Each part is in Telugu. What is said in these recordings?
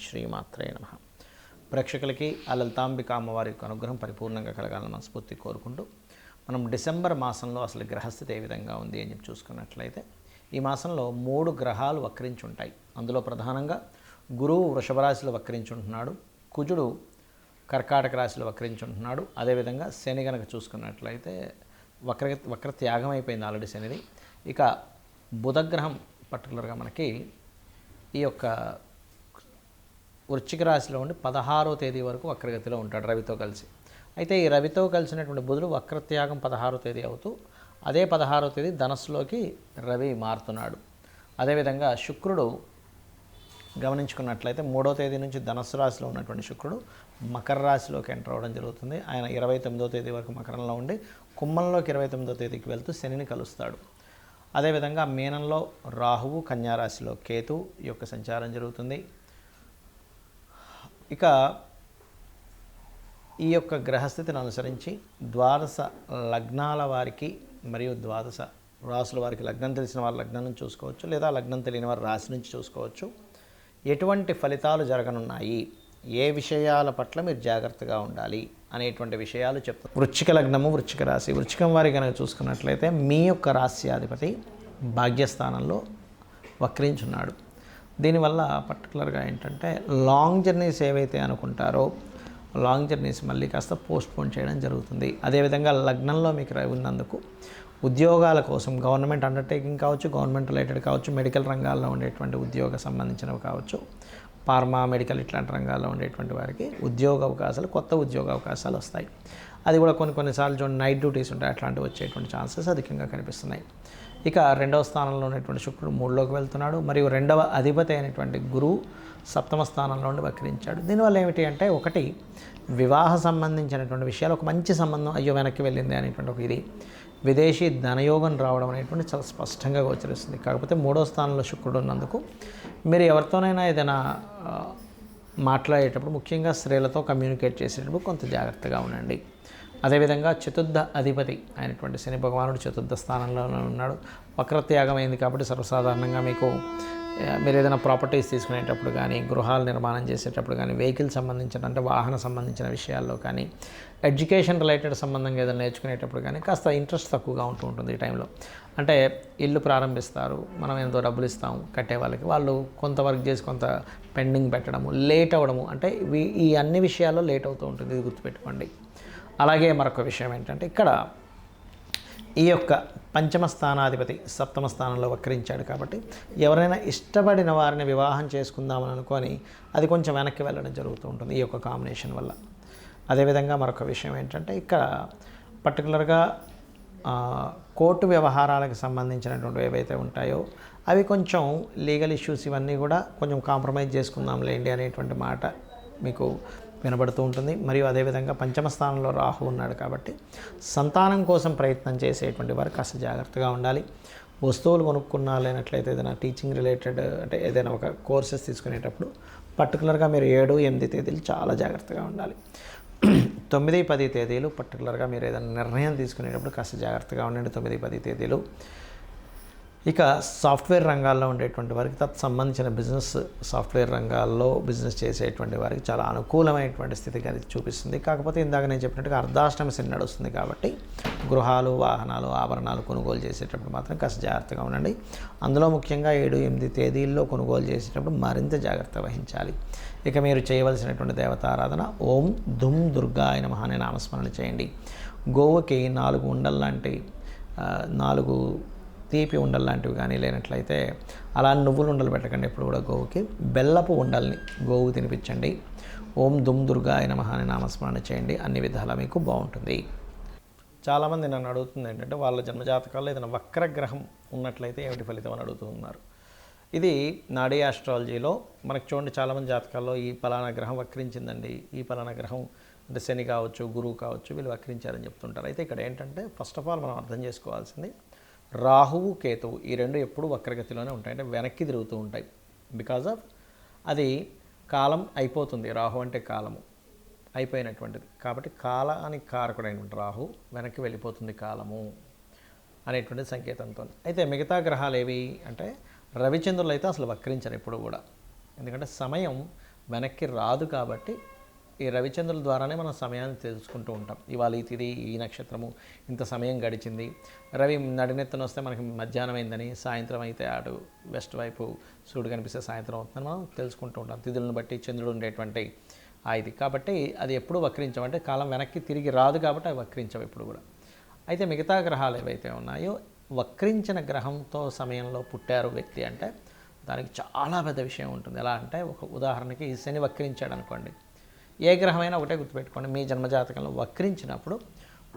శ్రీమాత్రే నమః. ప్రేక్షకులకి ఆ లలితాంబిక అమ్మవారి యొక్క అనుగ్రహం పరిపూర్ణంగా కలగాలని మనస్ఫూర్తి కోరుకుంటూ మనం డిసెంబర్ మాసంలో అసలు గ్రహస్థితి ఏ విధంగా ఉంది అని చెప్పి చూసుకున్నట్లయితే ఈ మాసంలో 3 గ్రహాలు వక్రించి ఉంటాయి. అందులో ప్రధానంగా గురువు వృషభ రాశిలో వక్రించి ఉంటున్నాడు, కుజుడు కర్కాటక రాశిలో వక్రించి ఉంటున్నాడు. అదేవిధంగా శని కనుక చూసుకున్నట్లయితే వక్ర త్యాగం అయిపోయింది ఆల్రెడీ శనిది. ఇక బుధగ్రహం పర్టికులర్గా మనకి ఈ యొక్క వృశ్చిక రాశిలో ఉండి 16వ తేదీ వరకు వక్రగతిలో ఉంటాడు రవితో కలిసి. అయితే ఈ రవితో కలిసినటువంటి బుధుడు వక్రత్యాగం 16వ తేదీ అవుతూ అదే 16వ తేదీ ధనస్సులోకి రవి మారుతున్నాడు. అదేవిధంగా శుక్రుడు గమనించుకున్నట్లయితే 3వ తేదీ నుంచి ధనస్సు రాశిలో ఉన్నటువంటి శుక్రుడు మకర రాశిలోకి ఎంటర్ అవ్వడం జరుగుతుంది. ఆయన 29వ తేదీ వరకు మకరంలో ఉండి కుంభంలోకి 29వ తేదీకి వెళ్తూ శనిని కలుస్తాడు. అదేవిధంగా మీనంలో రాహువు, కన్యారాశిలో కేతు ఈ యొక్క సంచారం జరుగుతుంది. ఇక ఈ యొక్క గ్రహస్థితిని అనుసరించి ద్వాదశ లగ్నాల వారికి మరియు ద్వాదశ రాశుల వారికి లగ్నం తెలిసిన వారు లగ్నం నుంచి చూసుకోవచ్చు, లేదా లగ్నం తెలియని వారు రాశి నుంచి చూసుకోవచ్చు. ఎటువంటి ఫలితాలు జరగనున్నాయి, ఏ విషయాల పట్ల మీరు జాగ్రత్తగా ఉండాలి అనేటువంటి విషయాలు చెప్తారు. వృశ్చిక లగ్నము, వృశ్చిక రాశి. వృశ్చికం వారి కనుక చూసుకున్నట్లయితే మీ యొక్క రాశ్యాధిపతి భాగ్యస్థానంలో వక్రించున్నాడు. దీనివల్ల పర్టికులర్గా ఏంటంటే లాంగ్ జర్నీస్ ఏవైతే అనుకుంటారో లాంగ్ జర్నీస్ మళ్ళీ కాస్త పోస్ట్పోన్ చేయడం జరుగుతుంది. అదేవిధంగా లగ్నంలో మీకు రవి ఉన్నందుకు ఉద్యోగాల కోసం గవర్నమెంట్ అండర్టేకింగ్ కావచ్చు, గవర్నమెంట్ రిలేటెడ్ కావచ్చు, మెడికల్ రంగాల్లో ఉండేటువంటి ఉద్యోగ సంబంధించినవి కావచ్చు, ఫార్మా, మెడికల్ ఇట్లాంటి రంగాల్లో ఉండేటువంటి వారికి ఉద్యోగ అవకాశాలు, కొత్త ఉద్యోగ అవకాశాలు వస్తాయి. అది కూడా కొన్నిసార్లు చూడండి నైట్ డ్యూటీస్ ఉంటాయి, అట్లాంటివి వచ్చేటువంటి ఛాన్సెస్ అధికంగా కనిపిస్తున్నాయి. ఇక 2వ స్థానంలో ఉన్నటువంటి శుక్రుడు 3లోకి వెళ్తున్నాడు, మరియు 2వ అధిపతి అయినటువంటి గురువు 7వ స్థానంలో ఉండి వక్రించాడు. దీనివల్ల ఏమిటి అంటే, ఒకటి వివాహ సంబంధించినటువంటి విషయాలు, ఒక మంచి సంబంధం అయ్యో వెనక్కి వెళ్ళింది అనేటువంటి ఒక ఇది, విదేశీ ధనయోగం రావడం అనేటువంటి చాలా స్పష్టంగా గోచరిస్తుంది. కాకపోతే 3వ స్థానంలో శుక్రుడు ఉన్నందుకు మీరు ఎవరితోనైనా ఏదైనా మాట్లాడేటప్పుడు, ముఖ్యంగా స్త్రీలతో కమ్యూనికేట్ చేసేటప్పుడు కొంత జాగ్రత్తగా ఉండండి. అదేవిధంగా చతుర్థ అధిపతి అయినటువంటి శని భగవానుడు చతుర్థ స్థానంలోనే ఉన్నాడు. వక్రత్యాగం అయింది కాబట్టి సర్వసాధారణంగా మీకు మీరు ఏదైనా ప్రాపర్టీస్ తీసుకునేటప్పుడు కానీ, గృహాలు నిర్మాణం చేసేటప్పుడు కానీ, వెహికల్ సంబంధించిన అంటే వాహన సంబంధించిన విషయాల్లో కానీ, ఎడ్యుకేషన్ రిలేటెడ్ సంబంధంగా ఏదైనా నేర్చుకునేటప్పుడు కానీ కాస్త ఇంట్రెస్ట్ తక్కువగా ఉంటుంది ఈ టైంలో. అంటే ఇల్లు ప్రారంభిస్తారు, మనం ఎంతో డబ్బులు ఇస్తాము కట్టే వాళ్ళకి, వాళ్ళు కొంత వర్క్ చేసి కొంత పెండింగ్ పెట్టడము, లేట్ అవ్వడము, అంటే ఈ అన్ని విషయాల్లో లేట్ అవుతూ ఉంటుంది, ఇది గుర్తుపెట్టుకోండి. అలాగే మరొక విషయం ఏంటంటే, ఇక్కడ ఈ యొక్క పంచమ స్థానాధిపతి 7వ స్థానంలో వక్రించాడు కాబట్టి ఎవరైనా ఇష్టపడిన వారిని వివాహం చేసుకుందామని అనుకొని అది కొంచెం వెనక్కి వెళ్ళడం జరుగుతూ ఉంటుంది ఈ యొక్క కాంబినేషన్ వల్ల. అదేవిధంగా మరొక విషయం ఏంటంటే, ఇక్కడ పర్టికులర్గా కోర్టు వ్యవహారాలకు సంబంధించినటువంటి ఏవైతే ఉంటాయో అవి కొంచెం లీగల్ ఇష్యూస్ ఇవన్నీ కూడా కొంచెం కాంప్రమైజ్ చేసుకుందాంలేండి అనేటువంటి మాట మీకు వినబడుతూ ఉంటుంది. మరియు అదేవిధంగా పంచమ స్థానంలో రాహు ఉన్నాడు కాబట్టి సంతానం కోసం ప్రయత్నం చేసేటువంటి వారు కాస్త జాగ్రత్తగా ఉండాలి. వస్తువులు కొనుక్కున్నా, లేనట్లయితే ఏదైనా టీచింగ్ రిలేటెడ్ అంటే ఏదైనా ఒక కోర్సెస్ తీసుకునేటప్పుడు పర్టికులర్గా మీరు 7, 8 తేదీలు చాలా జాగ్రత్తగా ఉండాలి. 9, 10 తేదీలు పర్టికులర్గా మీరు ఏదైనా నిర్ణయం తీసుకునేటప్పుడు కాస్త జాగ్రత్తగా ఉండండి. 9, 10 తేదీలు. ఇక సాఫ్ట్వేర్ రంగాల్లో ఉండేటువంటి వారికి సంబంధించిన సాఫ్ట్వేర్ రంగాల్లో బిజినెస్ చేసేటువంటి వారికి చాలా అనుకూలమైనటువంటి స్థితి చూపిస్తుంది. కాకపోతే ఇందాక నేను చెప్పినట్టుగా అర్ధాష్టమ శని నడుస్తుంది కాబట్టి గృహాలు, వాహనాలు, ఆభరణాలు కొనుగోలు చేసేటప్పుడు మాత్రం కాస్త జాగ్రత్తగా ఉండండి. అందులో ముఖ్యంగా 7, 8 తేదీల్లో కొనుగోలు చేసేటప్పుడు మరింత జాగ్రత్త వహించాలి. ఇక మీరు చేయవలసినటువంటి దేవతారాధన ఓం దుమ్ దుర్గాయ నమః అనే నామస్మరణ చేయండి. గోవుకి 4 ఉండలు లాంటి 4 తీపి ఉండలు లాంటివి కానీ, లేనట్లయితే అలా నువ్వులు ఉండలు పెట్టకండి ఎప్పుడు కూడా. గోవుకి బెల్లపు ఉండల్ని గోవు తినిపించండి. ఓం దుమ్ దుర్గాయ నమః అనే నామస్మరణ చేయండి. అన్ని విధాలా మీకు బాగుంటుంది. చాలామంది నన్ను అడుగుతుంది ఏంటంటే, వాళ్ళ జన్మజాతకాల్లో ఏదైనా వక్రగ్రహం ఉన్నట్లయితే ఏమిటి ఫలితం అని అడుగుతున్నారు. ఇది నాడీ ఆస్ట్రాలజీలో మనకు చూడండి, చాలామంది జాతకాల్లో ఈ పలానా గ్రహం వక్రించిందండి, ఈ పలానా గ్రహం అంటే శని కావచ్చు, గురువు కావచ్చు, వీళ్ళు వక్రించారని చెప్తుంటారు. అయితే ఇక్కడ ఏంటంటే, ఫస్ట్ ఆఫ్ ఆల్ మనం అర్థం చేసుకోవాల్సింది, రాహువు, కేతువు ఈ 2 ఎప్పుడు వక్రగతిలోనే ఉంటాయి, అంటే వెనక్కి తిరుగుతూ ఉంటాయి. బికాజ్ ఆఫ్ అది కాలం అయిపోతుంది. రాహు అంటే కాలము అయిపోయినటువంటిది కాబట్టి కాలానికి కారకుడైనటువంటి రాహు వెనక్కి వెళ్ళిపోతుంది కాలము అనేటువంటి సంకేతంతో. అయితే మిగతా గ్రహాలు ఏవి అంటే, రవిచంద్రులు అయితే అసలు వక్రించరు ఎప్పుడు కూడా. ఎందుకంటే సమయం వెనక్కి రాదు. కాబట్టి ఈ రవిచంద్రుల ద్వారానే మనం సమయాన్ని తెలుసుకుంటూ ఉంటాం. ఇవాళ ఈ తిథి, ఈ నక్షత్రము, ఇంత సమయం గడిచింది. రవి నడినెత్తున వస్తే మనకి మధ్యాహ్నం అయిందని, సాయంత్రం అయితే అటు వెస్ట్ వైపు సూర్యుడు కనిపిస్తే సాయంత్రం అవుతుందని మనం తెలుసుకుంటూ ఉంటాం. తిథులను బట్టి చంద్రుడు ఉండేటువంటి ఇది. కాబట్టి అది ఎప్పుడు వక్రించమంటే కాలం వెనక్కి తిరిగి రాదు, కాబట్టి అవి వక్రించవు ఎప్పుడు కూడా. అయితే మిగతా గ్రహాలు ఏవైతే ఉన్నాయో, వక్రించిన గ్రహంతో సమయంలో పుట్టారు వ్యక్తి అంటే దానికి చాలా పెద్ద విషయం ఉంటుంది. ఎలా అంటే, ఒక ఉదాహరణకి శని వక్రించాడు అనుకోండి. ఏ గ్రహమైనా ఒకటే గుర్తుపెట్టుకోండి, మీ జన్మజాతకంలో వక్రించినప్పుడు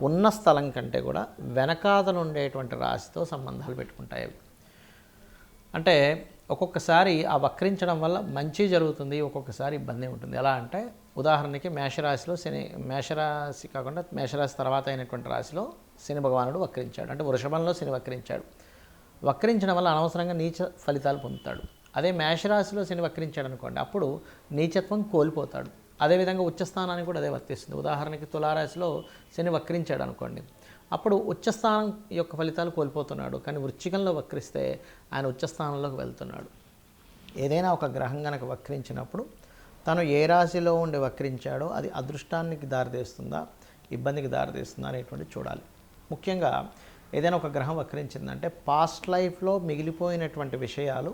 ఉన్న స్థలం కంటే కూడా వెనకాతలు ఉండేటువంటి రాశితో సంబంధాలు పెట్టుకుంటాయి అవి. అంటే ఒక్కొక్కసారి ఆ వక్రించడం వల్ల మంచి జరుగుతుంది, ఒక్కొక్కసారి ఇబ్బంది ఉంటుంది. ఎలా అంటే, ఉదాహరణకి మేషరాశిలో శని, మేషరాశి కాకుండా మేషరాశి తర్వాత అయినటువంటి రాశిలో శని భగవానుడు వక్రించాడు. అంటే వృషభంలో శని వక్రించాడు. వక్రించడం వల్ల అనవసరంగా నీచ ఫలితాలు పొందుతాడు. అదే మేషరాశిలో శని వక్రించాడు అనుకోండి, అప్పుడు నీచత్వం కోల్పోతాడు. అదేవిధంగా ఉచ్చస్థానానికి కూడా అదే వర్తిస్తుంది. ఉదాహరణకి తులారాశిలో శని వక్రించాడు అనుకోండి, అప్పుడు ఉచ్చస్థానం యొక్క ఫలితాలు కోల్పోతున్నాడు. కానీ వృశ్చికంలో వక్రిస్తే ఆయన ఉచ్చస్థానంలోకి వెళ్తున్నాడు. ఏదైనా ఒక గ్రహం కనుక వక్రించినప్పుడు తను ఏ రాశిలో ఉండి వక్రించాడో అది అదృష్టానికి దారితీస్తుందా, ఇబ్బందికి దారితీస్తుందా అనేటువంటి చూడాలి. ముఖ్యంగా ఏదైనా ఒక గ్రహం వక్రించిందంటే పాస్ట్ లైఫ్లో మిగిలిపోయినటువంటి విషయాలు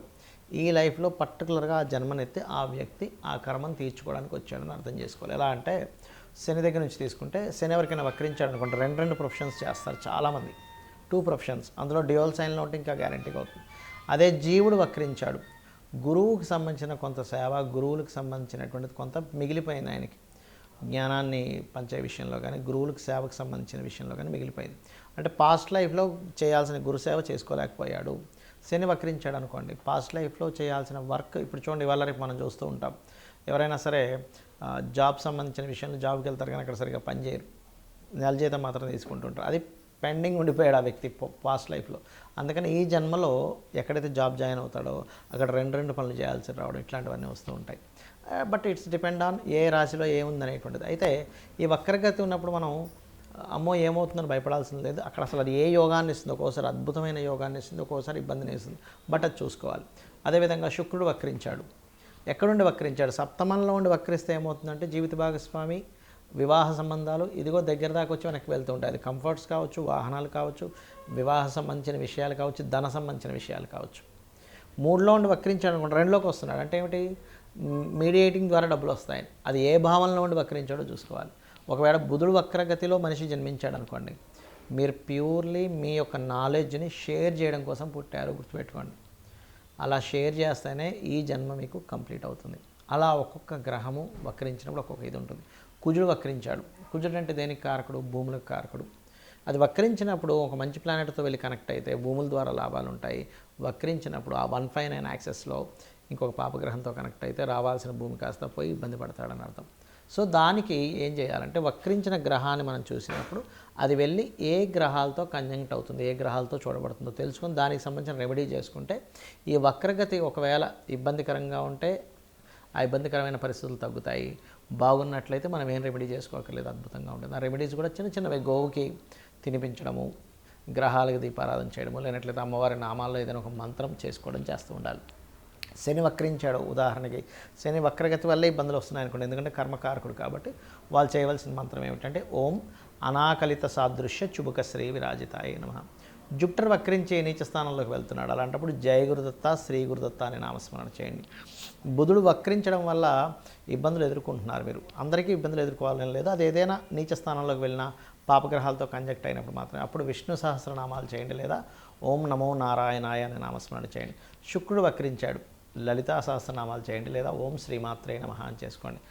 ఈ లైఫ్లో పర్టికులర్గా ఆ జన్మనెత్తి ఆ వ్యక్తి ఆ కర్మను తీర్చుకోవడానికి వచ్చాడని అర్థం చేసుకోవాలి. ఎలా అంటే, శని దగ్గర నుంచి తీసుకుంటే, శని ఎవరికైనా వక్రించాడు అనుకుంటే రెండు ప్రొఫెషన్స్ చేస్తారు చాలామంది, 2 ప్రొఫెషన్స్. అందులో డ్యూయల్ సైన్లో ఉంటే ఇంకా గ్యారంటీగా అవుతుంది. అదే జీవుడు వక్రించాడు, గురువుకి సంబంధించిన కొంత సేవ, గురువులకు సంబంధించినటువంటిది కొంత మిగిలిపోయింది ఆయనకి. జ్ఞానాన్ని పంచే విషయంలో కానీ, గురువులకు సేవకు సంబంధించిన విషయంలో కానీ మిగిలిపోయింది. అంటే పాస్ట్ లైఫ్లో చేయాల్సిన గురుసేవ చేసుకోలేకపోయాడు. శని వక్రించాడు అనుకోండి, పాస్ట్ లైఫ్లో చేయాల్సిన వర్క్ ఇప్పుడు చూడండి, ఇవాళ రేపు మనం చూస్తూ ఉంటాం. ఎవరైనా సరే జాబ్ సంబంధించిన విషయంలో జాబ్కి వెళ్తారు కానీ అక్కడ సరిగ్గా పనిచేయరు, నెల జీతం మాత్రం తీసుకుంటుంటారు. అది పెండింగ్ ఉండిపోయాడు ఆ వ్యక్తి పాస్ట్ లైఫ్లో. అందుకని ఈ జన్మలో ఎక్కడైతే జాబ్ జాయిన్ అవుతాడో అక్కడ రెండు పనులు చేయాల్సి రావడం, ఇట్లాంటివన్నీ వస్తూ ఉంటాయి. But it's depend on a రాశిలో ఏముందనేటువంటిది. అయితే ఈ వక్రగతి ఉన్నప్పుడు మనం అమ్మో ఏమవుతుందని భయపడాల్సింది లేదు. అక్కడ అసలు అది ఏ యోగాన్ని ఇస్తుంది, ఒక్కోసారి అద్భుతమైన యోగాన్ని ఇస్తుంది, ఒక్కోసారి ఇబ్బందిని ఇస్తుంది. బట్ అది చూసుకోవాలి. అదేవిధంగా శుక్రుడు వక్రించాడు. ఎక్కడుండి వక్రించాడు? సప్తమంలో ఉండి వక్రిస్తే ఏమవుతుందంటే జీవిత భాగస్వామి, వివాహ సంబంధాలు ఇదిగో దగ్గర దాకా వచ్చి వెనక్కి వెళ్తూ ఉంటాయి. అది కంఫర్ట్స్ కావచ్చు, వాహనాలు కావచ్చు, వివాహ సంబంధించిన విషయాలు కావచ్చు, ధన సంబంధించిన విషయాలు కావచ్చు. 3లో ఉండి వక్రించాడు అనుకోండి, 2లోకి వస్తున్నాడు అంటే ఏమిటి? మీడియేటింగ్ ద్వారా డబ్బులు వస్తాయి. అది ఏ భావనలో ఉండి వక్రించాడో చూసుకోవాలి. ఒకవేళ బుధుడు వక్రగతిలో మనిషి జన్మించాడు అనుకోండి, మీరు ప్యూర్లీ మీ యొక్క నాలెడ్జ్ని షేర్ చేయడం కోసం పుట్టారు, గుర్తుపెట్టుకోండి. అలా షేర్ చేస్తేనే ఈ జన్మ మీకు కంప్లీట్ అవుతుంది. అలా ఒక్కొక్క గ్రహము వక్రించినప్పుడు ఒక్కొక్క ఇది ఉంటుంది. కుజుడు వక్రించాడు. కుజుడు అంటే దేనికి కారకుడు? భూములకు కారకుడు. అది వక్రించినప్పుడు ఒక మంచి ప్లానెట్తో వెళ్ళి కనెక్ట్ అయితే భూముల ద్వారా లాభాలు ఉంటాయి. వక్రించినప్పుడు ఆ 159 యాక్సెస్లో ఇంకొక పాపగ్రహంతో కనెక్ట్ అయితే రావాల్సిన భూమి కాస్త పోయి ఇబ్బంది పడతాడని అర్థం. సో దానికి ఏం చేయాలంటే, వక్రించిన గ్రహాన్ని మనం చూసినప్పుడు అది వెళ్ళి ఏ గ్రహాలతో కంజంక్ట్ అవుతుంది, ఏ గ్రహాలతో చూడబడుతుందో తెలుసుకొని దానికి సంబంధించిన రెమెడీ చేసుకుంటే ఈ వక్రగతి ఒకవేళ ఇబ్బందికరంగా ఉంటే ఆ ఇబ్బందికరమైన పరిస్థితులు తగ్గుతాయి. బాగున్నట్లయితే మనం ఏం రెమెడీ చేసుకోకర్లేదు, అద్భుతంగా ఉంటుంది. ఆ రెమెడీస్ కూడా చిన్న చిన్నవి, గోవుకి తినిపించడము, గ్రహాలకు దీపారాధన చేయడము, లేనట్లయితే అమ్మవారి నామాల్లో ఏదైనా ఒక మంత్రం చేసుకోవడం చేస్తూ ఉండాలి. శని వక్రించాడు ఉదాహరణకి, శని వక్రగతి వల్లే ఇబ్బందులు వస్తున్నాయి అనుకోండి, ఎందుకంటే కర్మకారకుడు కాబట్టి వాళ్ళు చేయవలసిన మంత్రం ఏమిటంటే ఓం అనాకలిత సాదృశ్య చుబుక శ్రీ విరాజితాయ నమః. జుపిటర్ వక్రించి నీచ స్థానంలోకి వెళ్తున్నాడు, అలాంటప్పుడు జయ గురుదత్త, శ్రీ గురుదత్త అనే నామస్మరణ చేయండి. బుధుడు వక్రించడం వల్ల ఇబ్బందులు ఎదుర్కొంటున్నారు మీరు, అందరికీ ఇబ్బందులు ఎదుర్కోవాలని లేదు. అది ఏదైనా నీచ స్థానంలోకి వెళ్ళినా పాపగ్రహాలతో కంజెక్ట్ అయినప్పుడు మాత్రమే, అప్పుడు విష్ణు సహస్రనామాలు చేయండి, లేదా ఓం నమో నారాయణాయ అనే నామస్మరణ చేయండి. శుక్రుడు వక్రించాడు, లలితా సహస్రనామాలు చేయండి, లేదా ఓం శ్రీమాత్రే నమః అని చేసుకోండి.